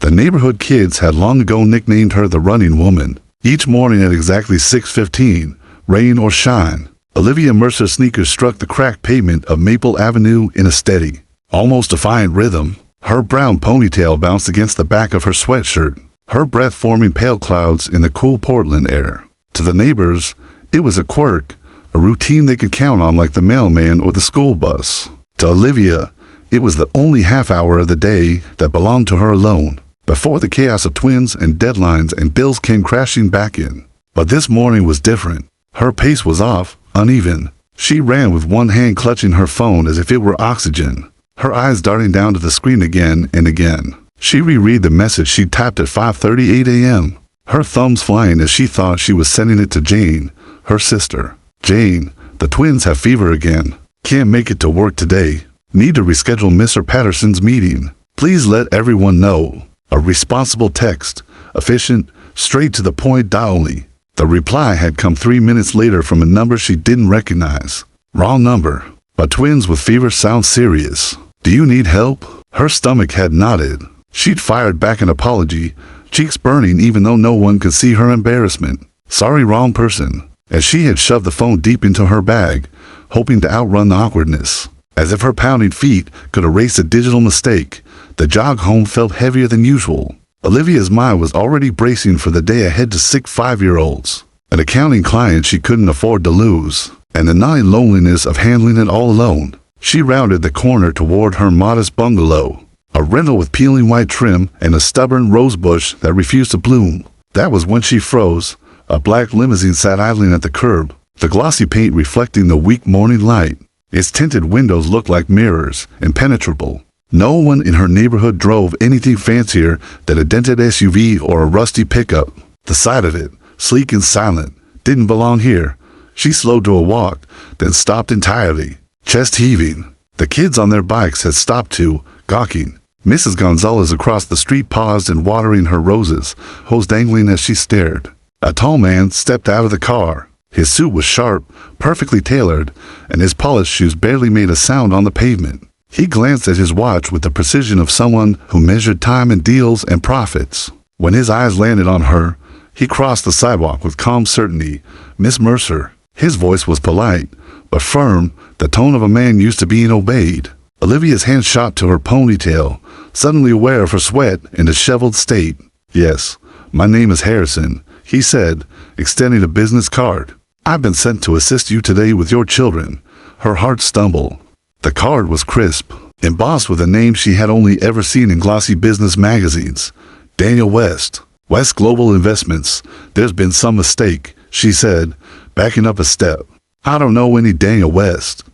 The neighborhood kids had long ago nicknamed her the Running Woman. Each morning at exactly 6:15, rain or shine, Olivia Mercer's sneakers struck the cracked pavement of Maple Avenue in a steady, almost defiant rhythm. Her brown ponytail bounced against the back of her sweatshirt, her breath forming pale clouds in the cool Portland air. To the neighbors, it was a quirk, a routine they could count on like the mailman or the school bus. To Olivia, it was the only half hour of the day that belonged to her alone, before the chaos of twins and deadlines and bills came crashing back in. But this morning was different. Her pace was off, uneven. She ran with one hand clutching her phone as if it were oxygen, her eyes darting down to the screen again and again. She reread the message she typed at 5:38 a.m., her thumbs flying as she thought she was sending it to Jane, her sister. Jane, the twins have fever again. Can't make it to work today. Need to reschedule Mr. Patterson's meeting. Please let everyone know. A responsible text, efficient, straight to the point dial-only. The reply had come 3 minutes later from a number she didn't recognize. Wrong number. But twins with fever sound serious. Do you need help? Her stomach had knotted. She'd fired back an apology, cheeks burning even though no one could see her embarrassment. Sorry, wrong person. As she had shoved the phone deep into her bag, hoping to outrun the awkwardness. As if her pounding feet could erase a digital mistake, the jog home felt heavier than usual. Olivia's mind was already bracing for the day ahead to sick 5-year-olds, an accounting client she couldn't afford to lose, and the gnawing loneliness of handling it all alone. She rounded the corner toward her modest bungalow, a rental with peeling white trim and a stubborn rose bush that refused to bloom. That was when she froze. A black limousine sat idling at the curb, the glossy paint reflecting the weak morning light. Its tinted windows looked like mirrors, impenetrable. No one in her neighborhood drove anything fancier than a dented SUV or a rusty pickup. The sight of it, sleek and silent, didn't belong here. She slowed to a walk, then stopped entirely, chest heaving. The kids on their bikes had stopped too, gawking. Mrs. Gonzalez across the street paused and watering her roses, hose dangling as she stared. A tall man stepped out of the car. His suit was sharp, perfectly tailored, and his polished shoes barely made a sound on the pavement. He glanced at his watch with the precision of someone who measured time and deals and profits. When his eyes landed on her, he crossed the sidewalk with calm certainty. Miss Mercer. His voice was polite, but firm, the tone of a man used to being obeyed. Olivia's hand shot to her ponytail, suddenly aware of her sweat and disheveled state. Yes, my name is Harrison, he said, extending a business card. I've been sent to assist you today with your children. Her heart stumbled. The card was crisp, embossed with a name she had only ever seen in glossy business magazines. Daniel West. West Global Investments. There's been some mistake, she said, backing up a step. I don't know any Daniel West.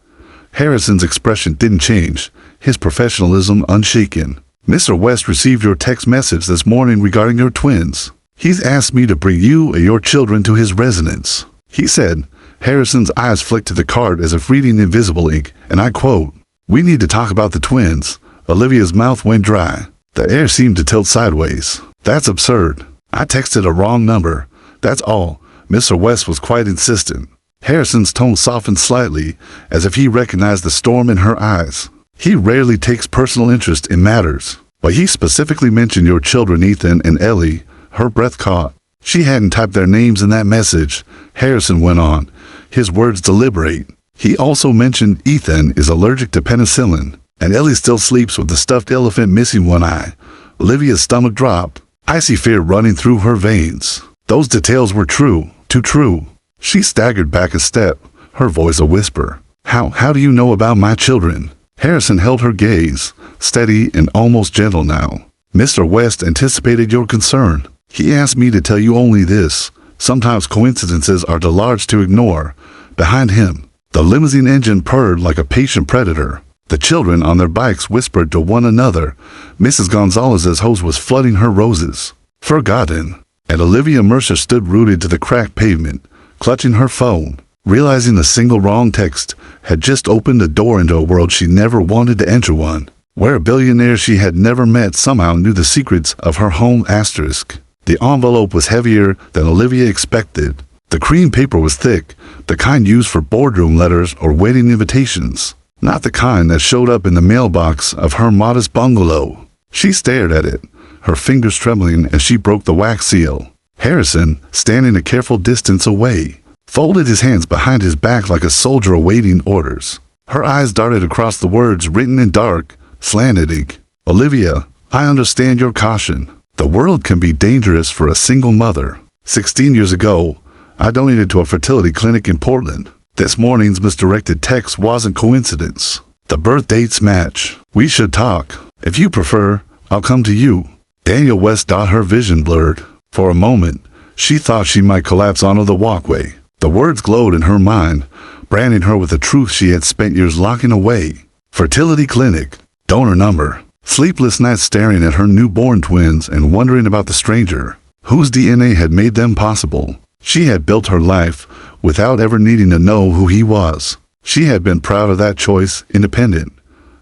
Harrison's expression didn't change, his professionalism unshaken. Mr. West received your text message this morning regarding your twins. He's asked me to bring you and your children to his residence, he said. Harrison's eyes flicked to the card as if reading invisible ink, and I quote, "We need to talk about the twins." Olivia's mouth went dry. The air seemed to tilt sideways. That's absurd. I texted a wrong number. That's all. Mr. West was quite insistent. Harrison's tone softened slightly, as if he recognized the storm in her eyes. He rarely takes personal interest in matters, but he specifically mentioned your children Ethan and Ellie. Her breath caught. She hadn't typed their names in that message. Harrison went on, his words deliberate. He also mentioned Ethan is allergic to penicillin, and Ellie still sleeps with the stuffed elephant missing one eye. Olivia's stomach dropped, icy fear running through her veins. Those details were true, too true. She staggered back a step, her voice a whisper. How do you know about my children? Harrison held her gaze, steady and almost gentle now. Mr. West anticipated your concern. He asked me to tell you only this. Sometimes coincidences are too large to ignore. Behind him, the limousine engine purred like a patient predator. The children on their bikes whispered to one another. Mrs. Gonzalez's hose was flooding her roses. Forgotten. And Olivia Mercer stood rooted to the cracked pavement, clutching her phone, realizing a single wrong text had just opened a door into a world she never wanted to enter, one where a billionaire she had never met somehow knew the secrets of her home asterisk. The envelope was heavier than Olivia expected. The cream paper was thick, the kind used for boardroom letters or wedding invitations, not the kind that showed up in the mailbox of her modest bungalow. She stared at it, her fingers trembling as she broke the wax seal. Harrison, standing a careful distance away, folded his hands behind his back like a soldier awaiting orders. Her eyes darted across the words written in dark, slanted ink. Olivia, I understand your caution. The world can be dangerous for a single mother. 16 years ago, I donated to a fertility clinic in Portland. This morning's misdirected text wasn't coincidence. The birth dates match. We should talk. If you prefer, I'll come to you. Daniel West. Her vision blurred. For a moment, she thought she might collapse onto the walkway. The words glowed in her mind, branding her with the truth she had spent years locking away. Fertility clinic, donor number. Sleepless nights staring at her newborn twins and wondering about the stranger, whose DNA had made them possible. She had built her life without ever needing to know who he was. She had been proud of that choice, independent,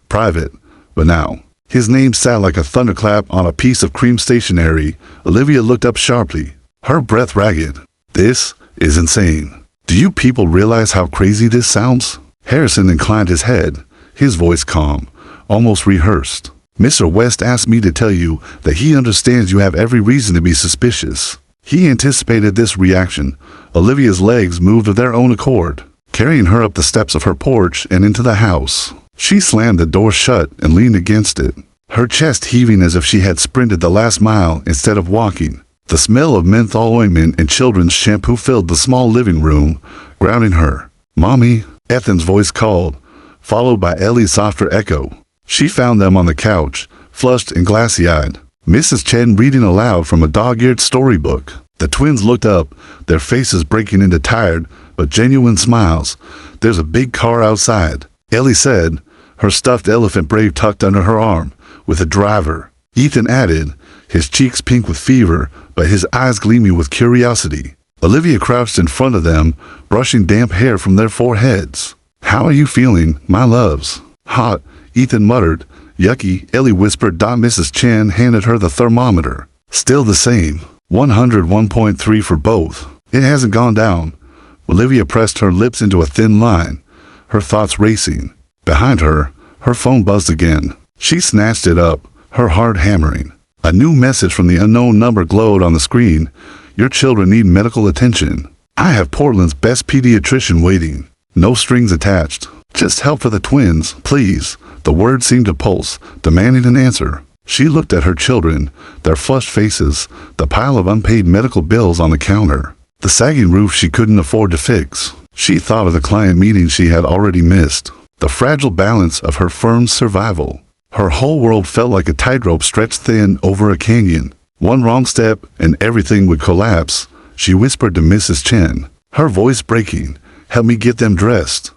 private, but now, his name sat like a thunderclap on a piece of cream stationery. Olivia looked up sharply, her breath ragged. This is insane. Do you people realize how crazy this sounds? Harrison inclined his head, his voice calm, almost rehearsed. Mr. West asked me to tell you that he understands you have every reason to be suspicious. He anticipated this reaction. Olivia's legs moved of their own accord, carrying her up the steps of her porch and into the house. She slammed the door shut and leaned against it, her chest heaving as if she had sprinted the last mile instead of walking. The smell of menthol ointment and children's shampoo filled the small living room, grounding her. Mommy, Ethan's voice called, followed by Ellie's softer echo. She found them on the couch, flushed and glassy-eyed. Mrs. Chen reading aloud from a dog-eared storybook. The twins looked up, their faces breaking into tired but genuine smiles. There's a big car outside, Ellie said, her stuffed elephant brave tucked under her arm, with a driver. Ethan added, his cheeks pink with fever, but his eyes gleaming with curiosity. Olivia crouched in front of them, brushing damp hair from their foreheads. How are you feeling, my loves? Hot, Ethan muttered. Yucky, Ellie whispered. Mrs. Chen handed her the thermometer. Still the same, 101.3 for both. It hasn't gone down. Olivia pressed her lips into a thin line, her thoughts racing. Behind her, her phone buzzed again. She snatched it up, her heart hammering. A new message from the unknown number glowed on the screen. Your children need medical attention. I have Portland's best pediatrician waiting. No strings attached. Just help for the twins, please. The word seemed to pulse, demanding an answer. She looked at her children, their flushed faces, the pile of unpaid medical bills on the counter, the sagging roof she couldn't afford to fix. She thought of the client meeting she had already missed, the fragile balance of her firm's survival. Her whole world felt like a tightrope stretched thin over a canyon. One wrong step and everything would collapse. She whispered to Mrs. Chen, her voice breaking, "Help me get them dressed."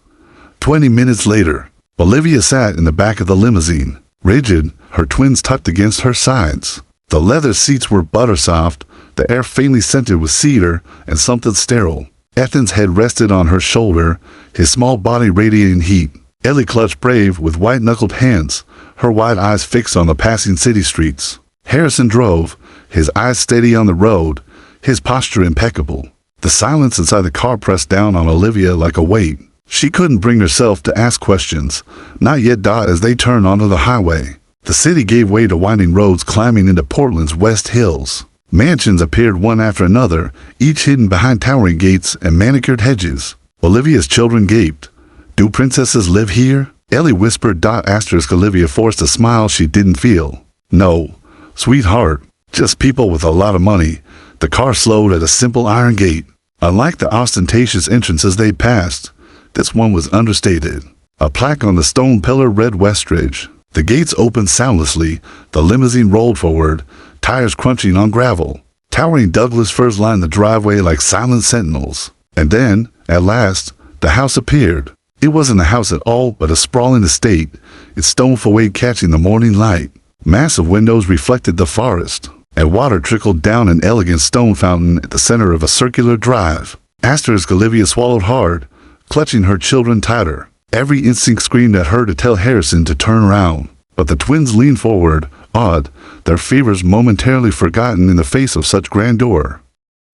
20 minutes later, Olivia sat in the back of the limousine, rigid, her twins tucked against her sides. The leather seats were butter-soft, the air faintly scented with cedar and something sterile. Ethan's head rested on her shoulder, his small body radiating heat. Ellie clutched Brave with white-knuckled hands, her wide eyes fixed on the passing city streets. Harrison drove, his eyes steady on the road, his posture impeccable. The silence inside the car pressed down on Olivia like a weight. She couldn't bring herself to ask questions, not yet. As they turned onto the highway, the city gave way to winding roads climbing into Portland's West Hills. Mansions appeared one after another, each hidden behind towering gates and manicured hedges. Olivia's children gaped. Do princesses live here? Ellie whispered. Olivia forced a smile she didn't feel. No, sweetheart, just people with a lot of money. The car slowed at a simple iron gate. Unlike the ostentatious entrances they passed, this one was understated. A plaque on the stone pillar read Westridge. The gates opened soundlessly, the limousine rolled forward, tires crunching on gravel. Towering Douglas firs lined the driveway like silent sentinels. And then, at last, the house appeared. It wasn't a house at all, but a sprawling estate, its stone facade catching the morning light. Massive windows reflected the forest, and water trickled down an elegant stone fountain at the center of a circular drive. Olivia swallowed hard, clutching her children tighter. Every instinct screamed at her to tell Harrison to turn around. But the twins leaned forward, awed, their fevers momentarily forgotten in the face of such grandeur.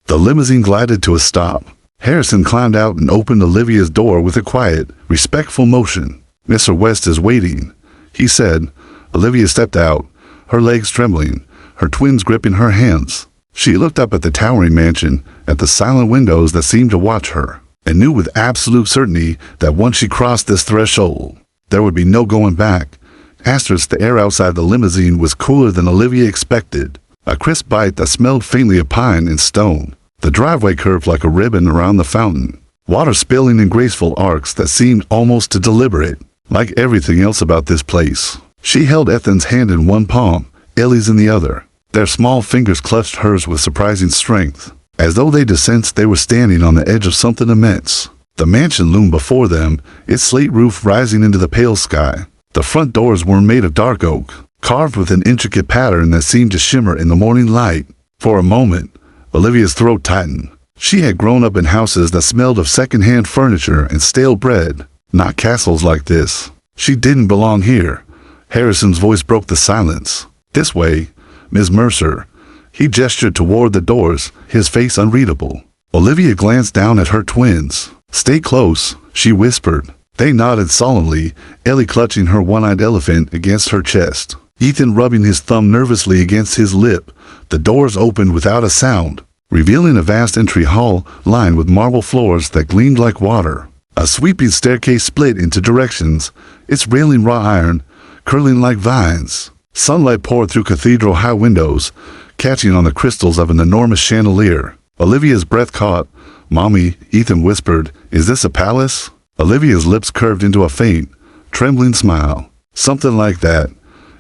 The limousine glided to a stop. Harrison climbed out and opened Olivia's door with a quiet, respectful motion. "Mr. West is waiting," he said. Olivia stepped out, her legs trembling, her twins gripping her hands. She looked up at the towering mansion, at the silent windows that seemed to watch her, and knew with absolute certainty that once she crossed this threshold, there would be no going back. Asterisk, the air outside the limousine was cooler than Olivia expected. A crisp bite that smelled faintly of pine and stone. The driveway curved like a ribbon around the fountain, water spilling in graceful arcs that seemed almost to deliberate, like everything else about this place. She held Ethan's hand in one palm, Ellie's in the other. Their small fingers clutched hers with surprising strength, as though they sensed they were standing on the edge of something immense. The mansion loomed before them, its slate roof rising into the pale sky. The front doors were made of dark oak, carved with an intricate pattern that seemed to shimmer in the morning light. For a moment, Olivia's throat tightened. She had grown up in houses that smelled of second-hand furniture and stale bread, not castles like this. She didn't belong here. Harrison's voice broke the silence. This way, Ms. Mercer. He gestured toward the doors, his face unreadable. Olivia glanced down at her twins. Stay close, she whispered. They nodded solemnly, Ellie clutching her one-eyed elephant against her chest. Ethan rubbing his thumb nervously against his lip. The doors opened without a sound, revealing a vast entry hall lined with marble floors that gleamed like water. A sweeping staircase split into directions, its railing raw iron, curling like vines. Sunlight poured through cathedral-high windows, catching on the crystals of an enormous chandelier. Olivia's breath caught. "Mommy," Ethan whispered, "is this a palace?" Olivia's lips curved into a faint, trembling smile. "Something like that."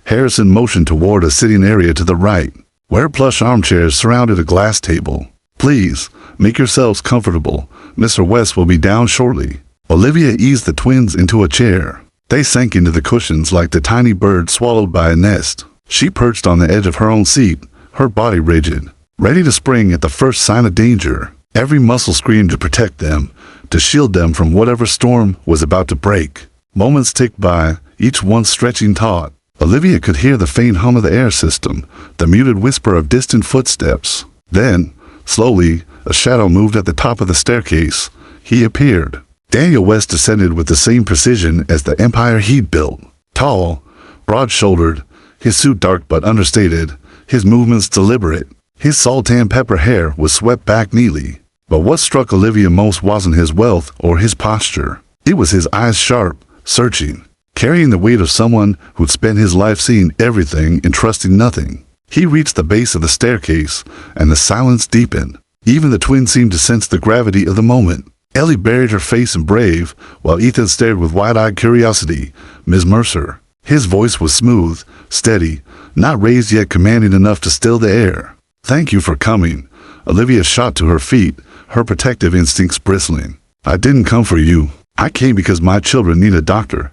Harrison motioned toward a sitting area to the right, where plush armchairs surrounded a glass table. "Please, make yourselves comfortable. Mr. West will be down shortly." Olivia eased the twins into a chair. They sank into the cushions like the tiny bird swallowed by a nest. She perched on the edge of her own seat, her body rigid, ready to spring at the first sign of danger. Every muscle screamed to protect them, to shield them from whatever storm was about to break. Moments ticked by, each one stretching taut. Olivia could hear the faint hum of the air system, the muted whisper of distant footsteps. Then, slowly, a shadow moved at the top of the staircase. He appeared. Daniel West descended with the same precision as the empire he'd built. Tall, broad-shouldered, his suit dark but understated, his movements deliberate. His salt-tan pepper hair was swept back neatly. But what struck Olivia most wasn't his wealth or his posture. It was his eyes sharp, searching, carrying the weight of someone who'd spent his life seeing everything and trusting nothing. He reached the base of the staircase, and the silence deepened. Even the twins seemed to sense the gravity of the moment. Ellie buried her face in brave, while Ethan stared with wide-eyed curiosity. "Ms. Mercer." His voice was smooth, steady, not raised yet commanding enough to still the air. "Thank you for coming." Olivia shot to her feet, her protective instincts bristling. "I didn't come for you. I came because my children need a doctor."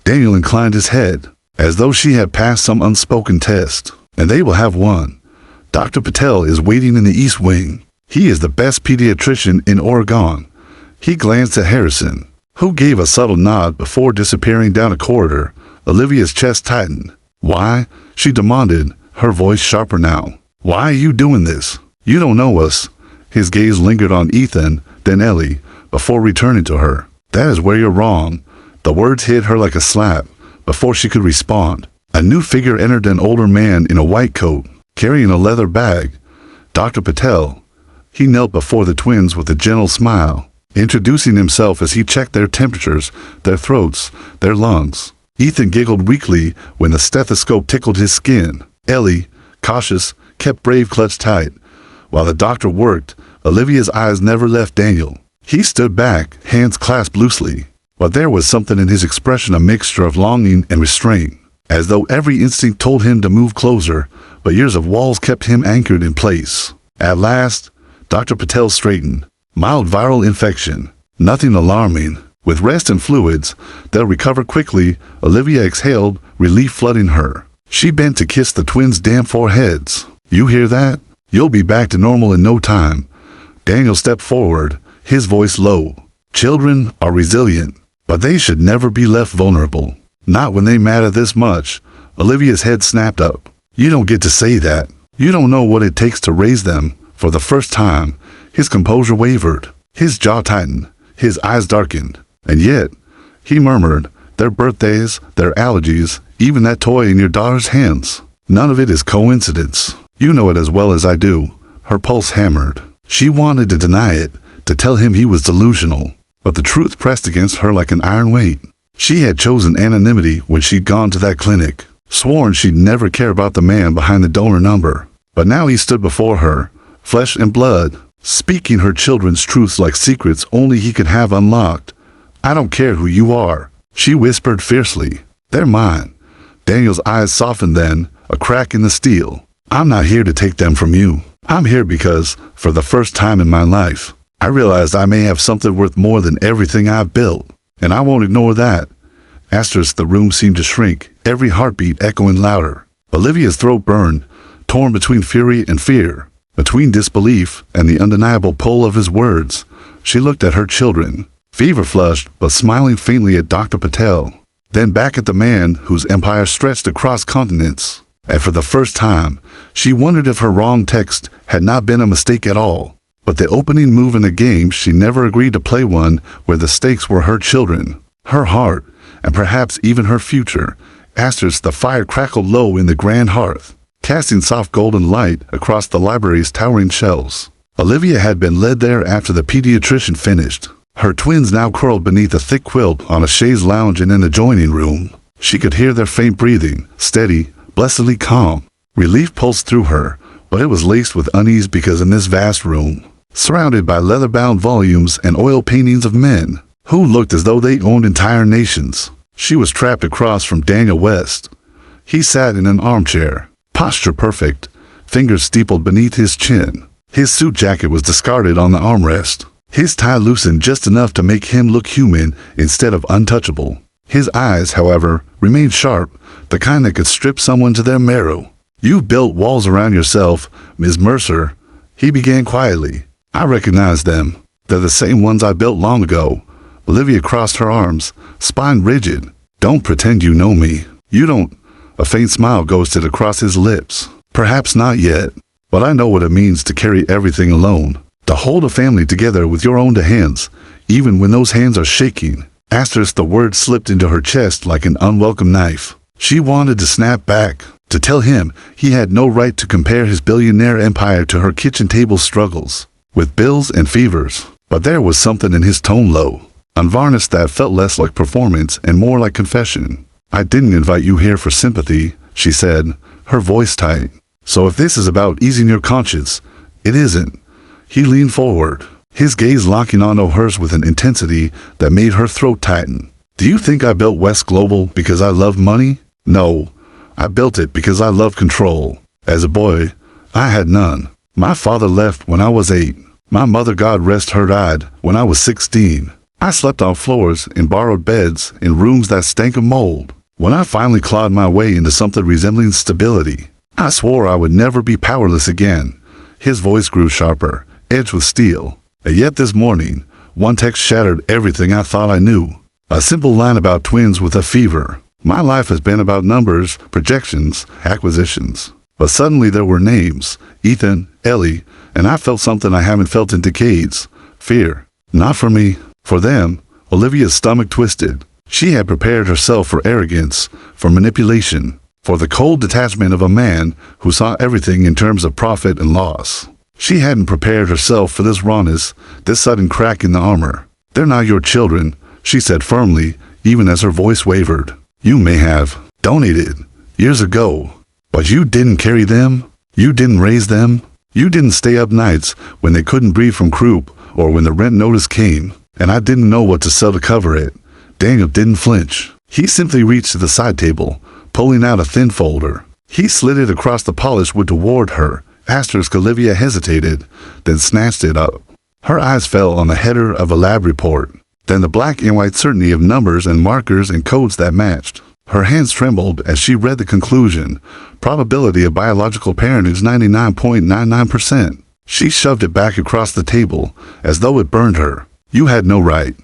Daniel inclined his head, as though she had passed some unspoken test. "And they will have one. Dr. Patel is waiting in the East Wing. He is the best pediatrician in Oregon." He glanced at Harrison, who gave a subtle nod before disappearing down a corridor. Olivia's chest tightened. "Why?" she demanded, her voice sharper now. "Why are you doing this? You don't know us." His gaze lingered on Ethan, then Ellie, before returning to her. "That is where you're wrong." The words hit her like a slap. Before she could respond, a new figure entered, an older man in a white coat, carrying a leather bag. Dr. Patel. He knelt before the twins with a gentle smile, introducing himself as he checked their temperatures, their throats, their lungs. Ethan giggled weakly when the stethoscope tickled his skin. Ellie, cautious, kept Brave clutched tight. While the doctor worked, Olivia's eyes never left Daniel. He stood back, hands clasped loosely, but there was something in his expression, a mixture of longing and restraint, as though every instinct told him to move closer, but years of walls kept him anchored in place. At last, Dr. Patel straightened. "Mild viral infection. Nothing alarming. With rest and fluids, they'll recover quickly." Olivia exhaled, relief flooding her. She bent to kiss the twins' damp foreheads. "You hear that? You'll be back to normal in no time." Daniel stepped forward, his voice low. "Children are resilient, but they should never be left vulnerable. Not when they matter this much." Olivia's head snapped up. "You don't get to say that. You don't know what it takes to raise them." For the first time, his composure wavered. His jaw tightened. His eyes darkened. "And yet," he murmured, "their birthdays, their allergies, even that toy in your daughter's hands. None of it is coincidence. You know it as well as I do. Her pulse hammered. She wanted to deny it, to tell him he was delusional, but the truth pressed against her like an iron weight. She had chosen anonymity when she'd gone to that clinic, sworn she'd never care about the man behind the donor number. But now he stood before her, flesh and blood, speaking her children's truths like secrets only he could have unlocked. I don't care who you are, she whispered fiercely. They're mine. Daniel's eyes softened then, a crack in the steel. I'm not here to take them from you. I'm here because, for the first time in my life, I realized I may have something worth more than everything I've built, and I won't ignore that. The room seemed to shrink, every heartbeat echoing louder. Olivia's throat burned, torn between fury and fear, between disbelief and the undeniable pull of his words. She looked at her children, fever-flushed but smiling faintly at Dr. Patel, then back at the man whose empire stretched across continents. And for the first time, she wondered if her wrong text had not been a mistake at all. But the opening move in a game she never agreed to play, one where the stakes were her children, her heart, and perhaps even her future. The fire crackled low in the grand hearth, casting soft golden light across the library's towering shelves. Olivia had been led there after the pediatrician finished. Her twins now curled beneath a thick quilt on a chaise lounge in an adjoining room. She could hear their faint breathing, steady, blessedly calm. Relief pulsed through her, but it was laced with unease because in this vast room, surrounded by leather-bound volumes and oil paintings of men who looked as though they owned entire nations, she was trapped across from Daniel West. He sat in an armchair, posture perfect, fingers steepled beneath his chin. His suit jacket was discarded on the armrest, his tie loosened just enough to make him look human instead of untouchable. His eyes, however, remained sharp, the kind that could strip someone to their marrow. You've built walls around yourself, Ms. Mercer, he began quietly. I recognize them. They're the same ones I built long ago. Olivia crossed her arms, spine rigid. Don't pretend you know me. You don't. A faint smile ghosted across his lips. Perhaps not yet, but I know what it means to carry everything alone. To hold a family together with your own hands, even when those hands are shaking. The word slipped into her chest like an unwelcome knife. She wanted to snap back, to tell him he had no right to compare his billionaire empire to her kitchen table struggles, with bills and fevers. But there was something in his tone, low, unvarnished, that felt less like performance and more like confession. I didn't invite you here for sympathy, she said, her voice tight. So if this is about easing your conscience, it isn't. He leaned forward, his gaze locking onto hers with an intensity that made her throat tighten. Do you think I built West Global because I love money? No, I built it because I love control. As a boy, I had none. My father left when I was 8. My mother, God rest her, died when I was 16. I slept on floors, in borrowed beds, in rooms that stank of mold. When I finally clawed my way into something resembling stability, I swore I would never be powerless again. His voice grew sharper, edged with steel. And yet this morning, one text shattered everything I thought I knew. A simple line about twins with a fever. My life has been about numbers, projections, acquisitions. But suddenly there were names, Ethan, Ellie, and I felt something I haven't felt in decades. Fear. Not for me, for them. Olivia's stomach twisted. She had prepared herself for arrogance, for manipulation, for the cold detachment of a man who saw everything in terms of profit and loss. She hadn't prepared herself for this rawness, this sudden crack in the armor. They're not your children, she said firmly, even as her voice wavered. You may have donated years ago, but you didn't carry them. You didn't raise them. You didn't stay up nights when they couldn't breathe from croup or when the rent notice came, and I didn't know what to sell to cover it. Daniel didn't flinch. He simply reached to the side table, pulling out a thin folder. He slid it across the polished wood toward her. Olivia hesitated, then snatched it up. Her eyes fell on the header of a lab report, then the black and white certainty of numbers and markers and codes that matched. Her hands trembled as she read the conclusion. Probability of biological parentage 99.99%. She shoved it back across the table, as though it burned her. You had no right.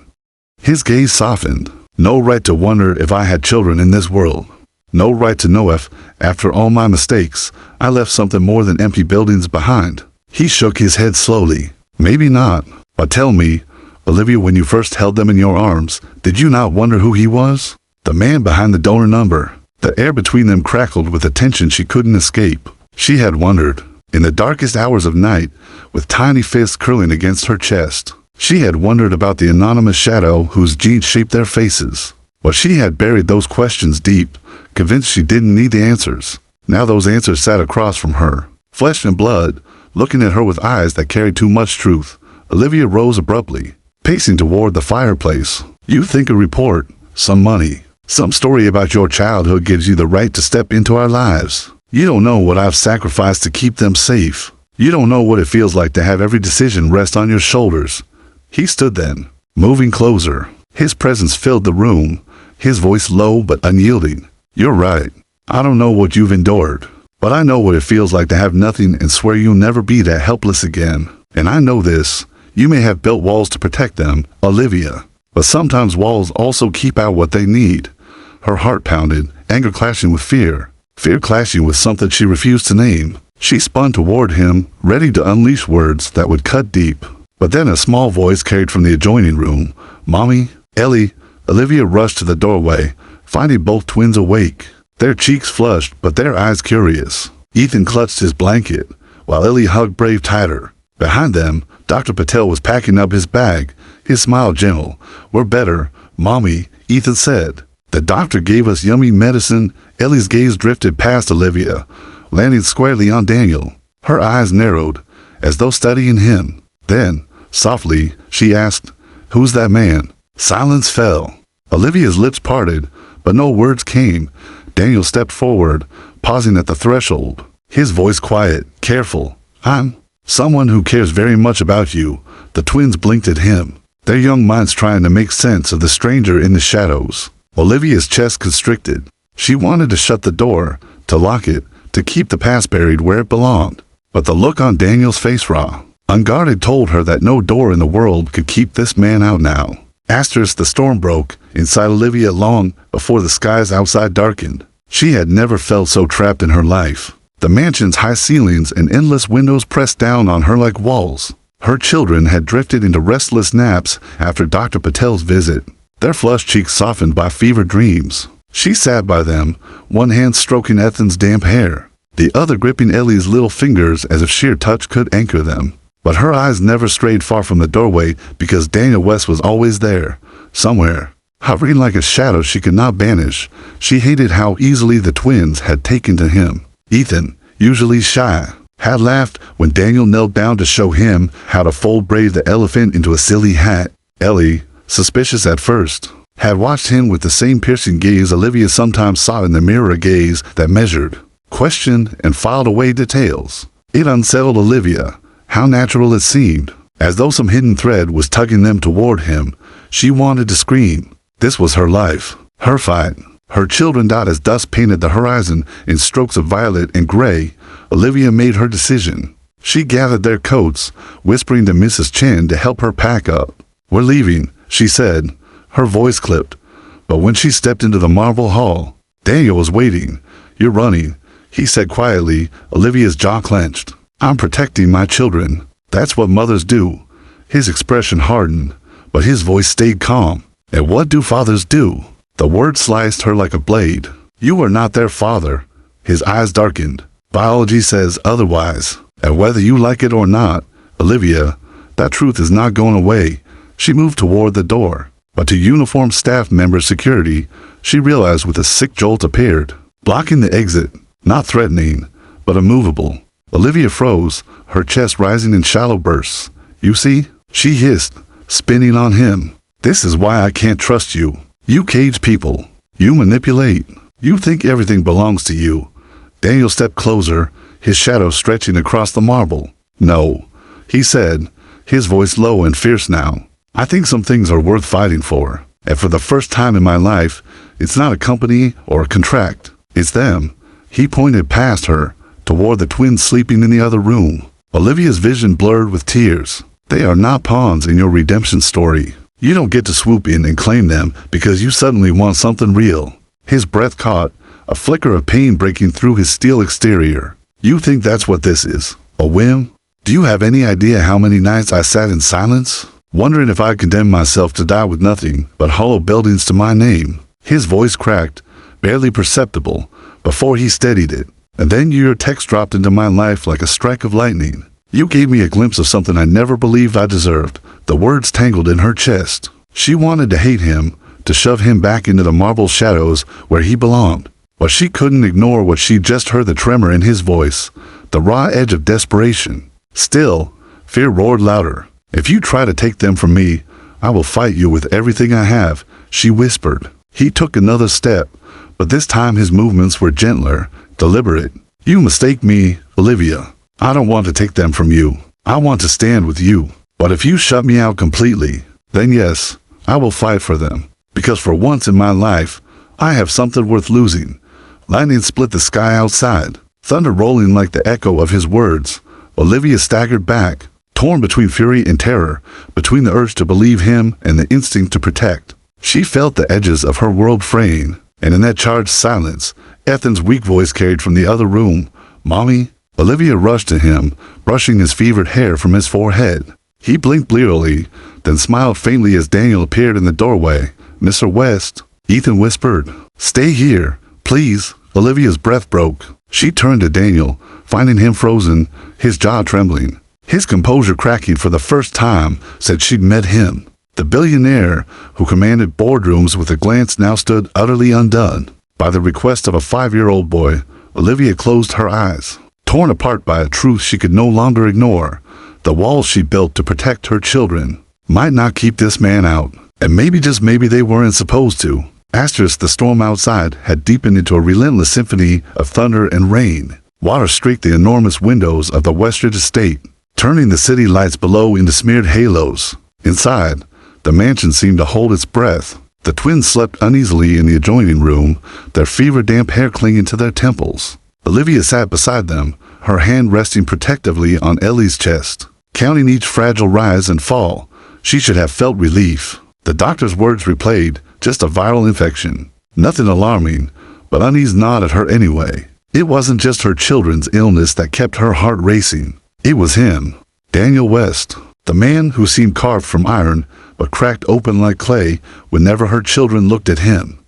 His gaze softened. No right to wonder if I had children in this world. No right to know if, after all my mistakes, I left something more than empty buildings behind. He shook his head slowly. Maybe not, but tell me, Olivia, when you first held them in your arms, did you not wonder who he was? The man behind the donor number. The air between them crackled with a tension she couldn't escape. She had wondered. in the darkest hours of night, with tiny fists curling against her chest. She had wondered about the anonymous shadow whose genes shaped their faces. But she had buried those questions deep, convinced she didn't need the answers. Now those answers sat across from her, flesh and blood, looking at her with eyes that carried too much truth. Olivia rose abruptly, pacing toward the fireplace. You think a report, some money, some story about your childhood gives you the right to step into our lives. You don't know what I've sacrificed to keep them safe. You don't know what it feels like to have every decision rest on your shoulders. He stood then, moving closer. His presence filled the room, his voice low but unyielding. You're right. I don't know what you've endured, but I know what it feels like to have nothing and swear you'll never be that helpless again. And I know this. You may have built walls to protect them, Olivia, but sometimes walls also keep out what they need. Her heart pounded, anger clashing with fear clashing with something she refused to name. She spun toward him, ready to unleash words that would cut deep. But then a small voice carried from the adjoining room. Mommy, Ellie. Olivia rushed to the doorway, finding both twins awake, their cheeks flushed but their eyes curious. Ethan clutched his blanket, while Ellie hugged Brave tighter. Behind them, Dr. Patel was packing up his bag, his smile gentle. We're better, Mommy, Ethan said. The doctor gave us yummy medicine. Ellie's gaze drifted past Olivia, landing squarely on Daniel. Her eyes narrowed, as though studying him. Then, softly, she asked, Who's that man? Silence fell. Olivia's lips parted, but no words came. Daniel stepped forward, pausing at the threshold, his voice quiet, careful. I'm someone who cares very much about you. The twins blinked at him, their young minds trying to make sense of the stranger in the shadows. Olivia's chest constricted. She wanted to shut the door, to lock it, to keep the past buried where it belonged. But the look on Daniel's face, raw, unguarded, told her that no door in the world could keep this man out now. Asterisk, the storm broke inside Olivia long before the skies outside darkened. She had never felt so trapped in her life. The mansion's high ceilings and endless windows pressed down on her like walls. Her children had drifted into restless naps after Dr. Patel's visit, their flushed cheeks softened by fevered dreams. She sat by them, one hand stroking Ethan's damp hair, the other gripping Ellie's little fingers as if sheer touch could anchor them. But her eyes never strayed far from the doorway because Daniel West was always there, somewhere, hovering like a shadow she could not banish. She hated how easily the twins had taken to him. Ethan, usually shy, had laughed when Daniel knelt down to show him how to braid the elephant into a silly hat. Ellie, suspicious at first, had watched him with the same piercing gaze Olivia sometimes saw in the mirror, a gaze that measured, questioned, and filed away details. It unsettled Olivia, how natural it seemed, as though some hidden thread was tugging them toward him. She wanted to scream. This was her life, her fight. Her children died as dust painted the horizon in strokes of violet and gray. Olivia made her decision. She gathered their coats, whispering to Mrs. Chen to help her pack up. We're leaving, she said, her voice clipped. But when she stepped into the marble hall, Daniel was waiting. You're running, he said quietly. Olivia's jaw clenched. I'm protecting my children. That's what mothers do. His expression hardened, but his voice stayed calm. And what do fathers do? The word sliced her like a blade. You are not their father. His eyes darkened. Biology says otherwise. And whether you like it or not, Olivia, that truth is not going away. She moved toward the door, but to uniformed staff member security, she realized with a sick jolt appeared, blocking the exit, not threatening, but immovable. Olivia froze, her chest rising in shallow bursts. You see, she hissed, spinning on him. This is why I can't trust you. You cage people. You manipulate. You think everything belongs to you. Daniel stepped closer, his shadow stretching across the marble. No, he said, his voice low and fierce now. I think some things are worth fighting for. And for the first time in my life, it's not a company or a contract. It's them. He pointed past her, toward the twins sleeping in the other room. Olivia's vision blurred with tears. They are not pawns in your redemption story. You don't get to swoop in and claim them because you suddenly want something real. His breath caught, a flicker of pain breaking through his steel exterior. You think that's what this is? A whim? Do you have any idea how many nights I sat in silence, wondering if I condemned myself to die with nothing but hollow buildings to my name? His voice cracked, barely perceptible, before he steadied it. And then your text dropped into my life like a strike of lightning. You gave me a glimpse of something I never believed I deserved. The words tangled in her chest. She wanted to hate him, to shove him back into the marble shadows where he belonged. But she couldn't ignore what she just heard, the tremor in his voice, the raw edge of desperation. Still, fear roared louder. If you try to take them from me, I will fight you with everything I have, she whispered. He took another step, but this time his movements were gentler, deliberate. You mistake me, Olivia. I don't want to take them from you. I want to stand with you. But if you shut me out completely, then yes, I will fight for them. Because for once in my life, I have something worth losing. Lightning split the sky outside, thunder rolling like the echo of his words. Olivia staggered back, torn between fury and terror, between the urge to believe him and the instinct to protect. She felt the edges of her world fraying, and in that charged silence, Ethan's weak voice carried from the other room, "Mommy?" Olivia rushed to him, brushing his fevered hair from his forehead. He blinked blearily, then smiled faintly as Daniel appeared in the doorway. "Mr. West," Ethan whispered. "Stay here, please." Olivia's breath broke. She turned to Daniel, finding him frozen, his jaw trembling. His composure cracking for the first time since she'd met him. The billionaire, who commanded boardrooms with a glance, now stood utterly undone. By the request of a 5-year-old boy, Olivia closed her eyes, torn apart by a truth she could no longer ignore. The walls she built to protect her children might not keep this man out. And maybe, just maybe, they weren't supposed to. The storm outside had deepened into a relentless symphony of thunder and rain. Water streaked the enormous windows of the Westridge estate, turning the city lights below into smeared halos. Inside, the mansion seemed to hold its breath. The twins slept uneasily in the adjoining room, their fever-damp hair clinging to their temples. Olivia sat beside them, her hand resting protectively on Ellie's chest. Counting each fragile rise and fall, she should have felt relief. The doctor's words replayed, just a viral infection. Nothing alarming, but unease gnawed at her anyway. It wasn't just her children's illness that kept her heart racing. It was him, Daniel West, the man who seemed carved from iron, but cracked open like clay whenever her children looked at him.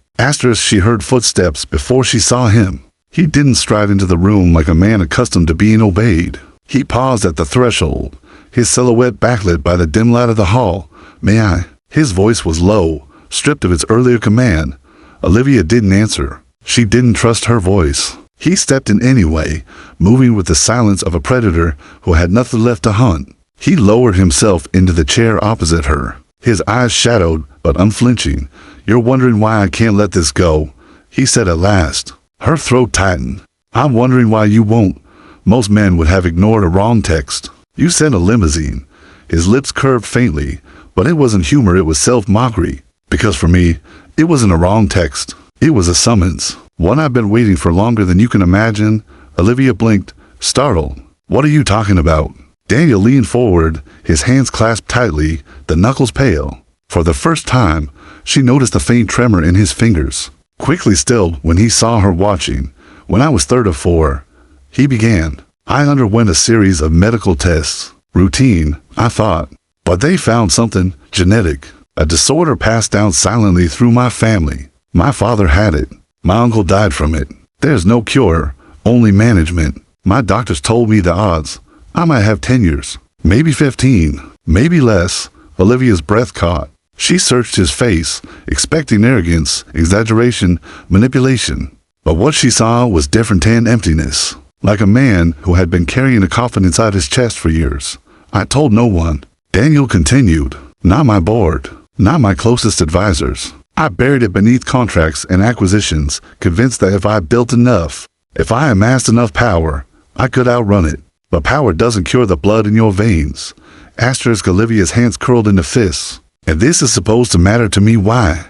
She heard footsteps before she saw him. He didn't stride into the room like a man accustomed to being obeyed. He paused at the threshold, his silhouette backlit by the dim light of the hall. "May I?" His voice was low, stripped of its earlier command. Olivia didn't answer. She didn't trust her voice. He stepped in anyway, moving with the silence of a predator who had nothing left to hunt. He lowered himself into the chair opposite her, his eyes shadowed but unflinching. "You're wondering why I can't let this go," he said at last. Her throat tightened. "I'm wondering why you won't. Most men would have ignored a wrong text. You sent a limousine." His lips curved faintly, but it wasn't humor, it was self-mockery. "Because for me, it wasn't a wrong text. It was a summons. One I've been waiting for longer than you can imagine." Olivia blinked, startled. "What are you talking about?" Daniel leaned forward, his hands clasped tightly, the knuckles pale. For the first time, she noticed a faint tremor in his fingers, quickly stilled when he saw her watching. "When I was 3 or 4, he began. I underwent a series of medical tests. Routine, I thought. But they found something genetic, a disorder passed down silently through my family. My father had it. My uncle died from it. There's no cure, only management. My doctors told me the odds. I might have 10 years, maybe 15, maybe less." Olivia's breath caught. She searched his face, expecting arrogance, exaggeration, manipulation. But what she saw was different than emptiness, like a man who had been carrying a coffin inside his chest for years. "I told no one," Daniel continued. "Not my board, not my closest advisors. I buried it beneath contracts and acquisitions, convinced that if I built enough, if I amassed enough power, I could outrun it. But power doesn't cure the blood in your veins." Olivia's hands curled into fists. "And this is supposed to matter to me, why?"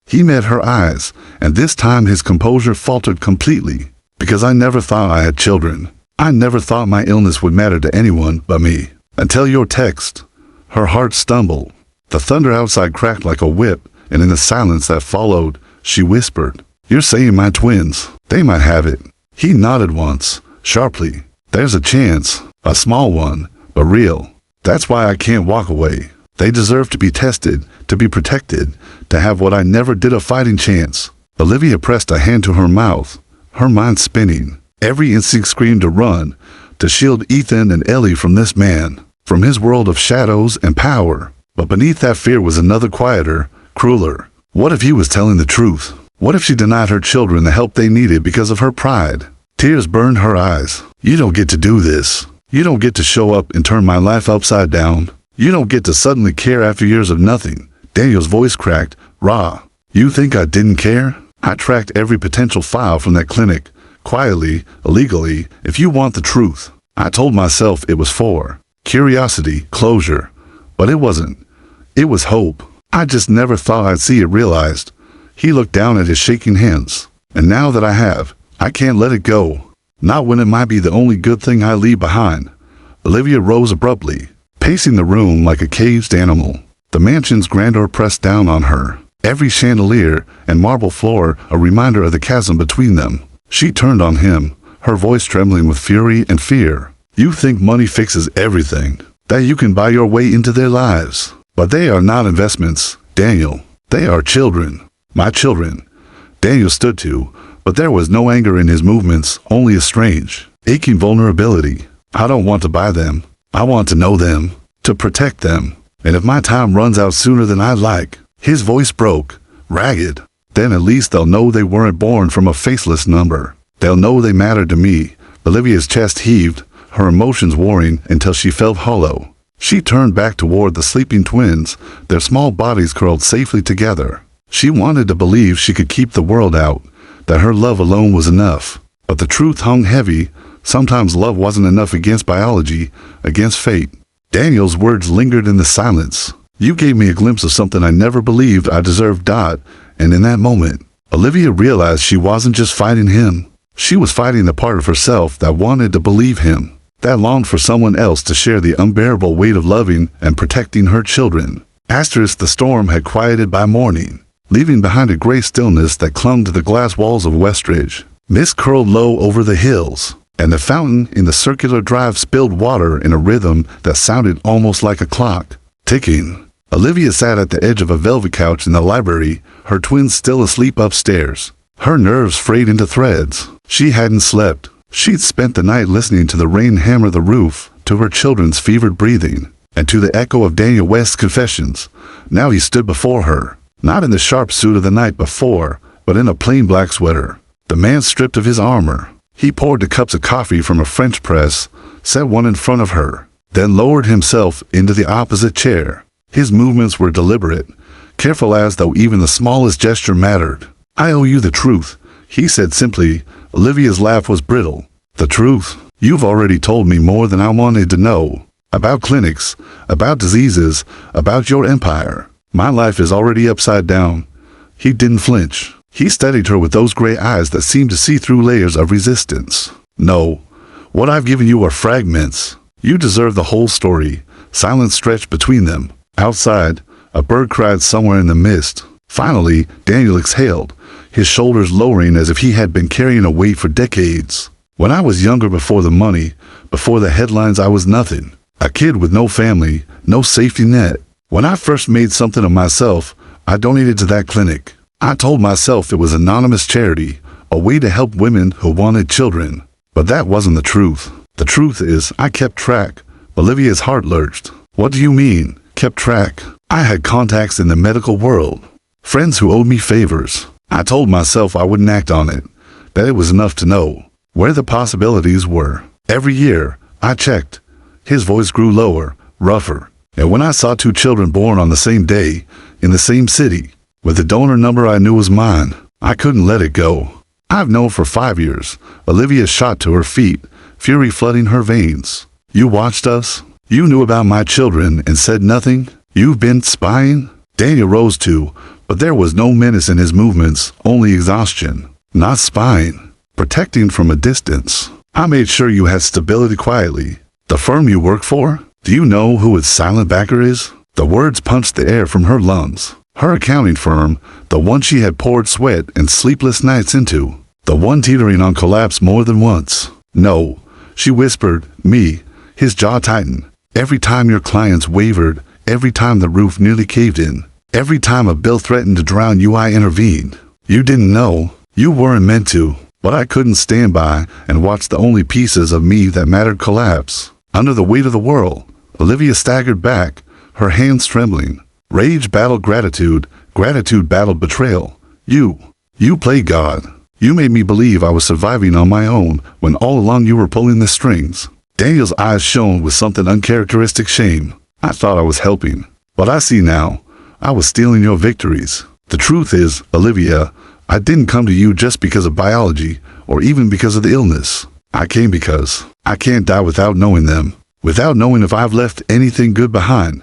He met her eyes, and this time his composure faltered completely. "Because I never thought I had children. I never thought my illness would matter to anyone but me. Until your text." Her heart stumbled. The thunder outside cracked like a whip, and in the silence that followed, she whispered, "You're saying my twins, they might have it." He nodded once, sharply. "There's a chance, a small one, but real. That's why I can't walk away. They deserve to be tested, to be protected, to have what I never did, a fighting chance." Olivia pressed a hand to her mouth, her mind spinning. Every instinct screamed to run, to shield Ethan and Ellie from this man, from his world of shadows and power. But beneath that fear was another quieter, crueler. What if he was telling the truth? What if she denied her children the help they needed because of her pride? Tears burned her eyes. You don't get to do this. You don't get to show up and turn my life upside down. You don't get to suddenly care after years of nothing. Daniel's voice cracked, raw. You think I didn't care? I tracked every potential file from that clinic, quietly, illegally, if you want the truth. I told myself it was for curiosity, closure. But it wasn't. It was hope. I just never thought I'd see it realized. He looked down at his shaking hands. And now that I have, I can't let it go. Not when it might be the only good thing I leave behind. Olivia rose abruptly, pacing the room like a caged animal. The mansion's grandeur pressed down on her. Every chandelier and marble floor a reminder of the chasm between them. She turned on him, her voice trembling with fury and fear. You think money fixes everything, that you can buy your way into their lives. But they are not investments, Daniel. They are children. My children. Daniel stood to, but there was no anger in his movements, only a strange, aching vulnerability. I don't want to buy them. I want to know them, to protect them. And if my time runs out sooner than I'd like, his voice broke, ragged, then at least they'll know they weren't born from a faceless number. They'll know they mattered to me. Olivia's chest heaved, her emotions warring until she felt hollow. She turned back toward the sleeping twins, their small bodies curled safely together. She wanted to believe she could keep the world out, that her love alone was enough. But the truth hung heavy. Sometimes love wasn't enough against biology, against fate. Daniel's words lingered in the silence. You gave me a glimpse of something I never believed I deserved, Dot. And in that moment, Olivia realized she wasn't just fighting him. She was fighting the part of herself that wanted to believe him, that longed for someone else to share the unbearable weight of loving and protecting her children. Asterisk, the storm had quieted by morning, leaving behind a gray stillness that clung to the glass walls of Westridge. Mist curled low over the hills, and the fountain in the circular drive spilled water in a rhythm that sounded almost like a clock, ticking. Olivia sat at the edge of a velvet couch in the library, her twins still asleep upstairs, her nerves frayed into threads. She hadn't slept. She'd spent the night listening to the rain hammer the roof, to her children's fevered breathing, and to the echo of Daniel West's confessions. Now he stood before her, not in the sharp suit of the night before, but in a plain black sweater. The man stripped of his armor. He poured the cups of coffee from a French press, set one in front of her, then lowered himself into the opposite chair. His movements were deliberate, careful as though even the smallest gesture mattered. I owe you the truth, he said simply. Olivia's laugh was brittle. The truth? You've already told me more than I wanted to know. About clinics, about diseases, about your empire. My life is already upside down. He didn't flinch. He studied her with those gray eyes that seemed to see through layers of resistance. No, what I've given you are fragments. You deserve the whole story. Silence stretched between them. Outside, a bird cried somewhere in the mist. Finally, Daniel exhaled, his shoulders lowering as if he had been carrying a weight for decades. When I was younger, before the money, before the headlines, I was nothing. A kid with no family, no safety net. When I first made something of myself, I donated to that clinic. I told myself it was anonymous charity, a way to help women who wanted children. But that wasn't the truth. The truth is, I kept track. Olivia's heart lurched. What do you mean, kept track? I had contacts in the medical world, friends who owed me favors. I told myself I wouldn't act on it, that it was enough to know where the possibilities were. Every year, I checked. His voice grew lower, rougher. And when I saw two children born on the same day, in the same city, with the donor number I knew was mine, I couldn't let it go. I've known for 5 years. Olivia shot to her feet, fury flooding her veins. You watched us? You knew about my children and said nothing? You've been spying? Daniel rose too, but there was no menace in his movements, only exhaustion. Not spying. Protecting from a distance. I made sure you had stability quietly. The firm you work for? Do you know who its silent backer is? The words punched the air from her lungs. Her accounting firm, the one she had poured sweat and sleepless nights into. The one teetering on collapse more than once. No, she whispered, me. His jaw tightened. Every time your clients wavered, every time the roof nearly caved in, every time a bill threatened to drown you, I intervened. You didn't know. You weren't meant to. But I couldn't stand by and watch the only pieces of me that mattered collapse. Under the weight of the world, Olivia staggered back, her hands trembling. Rage battled gratitude, gratitude battled betrayal. You played God. You made me believe I was surviving on my own when all along you were pulling the strings. Daniel's eyes shone with something uncharacteristic shame. I thought I was helping, but I see now, I was stealing your victories. The truth is, Olivia, I didn't come to you just because of biology or even because of the illness. I came because I can't die without knowing them, without knowing if I've left anything good behind.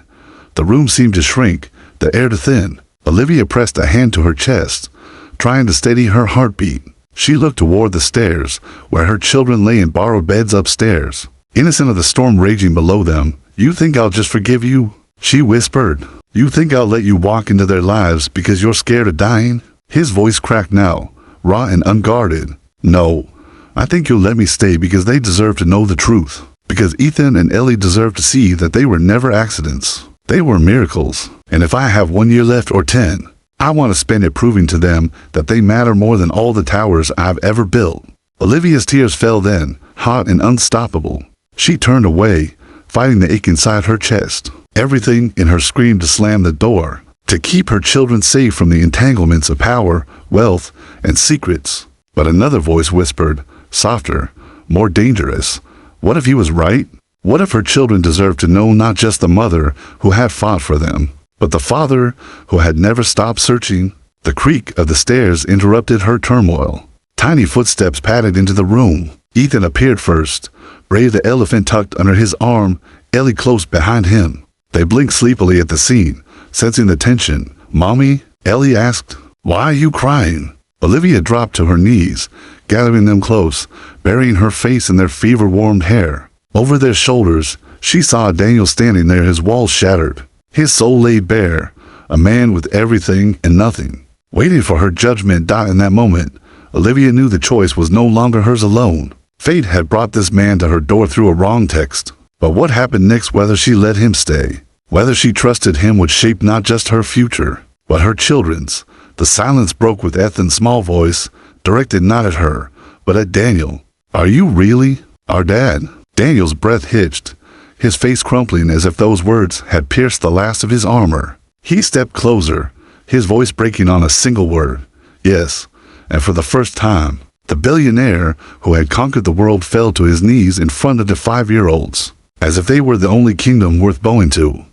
The room seemed to shrink, the air to thin. Olivia pressed a hand to her chest, trying to steady her heartbeat. She looked toward the stairs, where her children lay in borrowed beds upstairs, innocent of the storm raging below them. You think I'll just forgive you? She whispered. You think I'll let you walk into their lives because you're scared of dying? His voice cracked now, raw and unguarded. No, I think you'll let me stay because they deserve to know the truth. Because Ethan and Ellie deserve to see that they were never accidents. They were miracles. And if I have 1 year left or 10, I want to spend it proving to them that they matter more than all the towers I've ever built. Olivia's tears fell then, hot and unstoppable. She turned away, fighting the ache inside her chest. Everything in her screamed to slam the door, to keep her children safe from the entanglements of power, wealth, and secrets. But another voice whispered, softer, more dangerous. What if he was right? What if her children deserved to know not just the mother who had fought for them, but the father who had never stopped searching? The creak of the stairs interrupted her turmoil. Tiny footsteps padded into the room. Ethan appeared first, Brave the elephant tucked under his arm, Ellie close behind him. They blinked sleepily at the scene, sensing the tension. Mommy? Ellie asked. Why are you crying? Olivia dropped to her knees, gathering them close, burying her face in their fever-warmed hair. Over their shoulders, she saw Daniel standing there, his walls shattered, his soul laid bare, a man with everything and nothing. Waiting for her judgment. In that moment, Olivia knew the choice was no longer hers alone. Fate had brought this man to her door through a wrong text. But what happened next, whether she let him stay, whether she trusted him, would shape not just her future, but her children's. The silence broke with Ethan's small voice, directed not at her, but at Daniel. Are you really our dad? Daniel's breath hitched, his face crumpling as if those words had pierced the last of his armor. He stepped closer, his voice breaking on a single word. Yes, and for the first time, the billionaire who had conquered the world fell to his knees in front of the 5-year-olds, as if they were the only kingdom worth bowing to.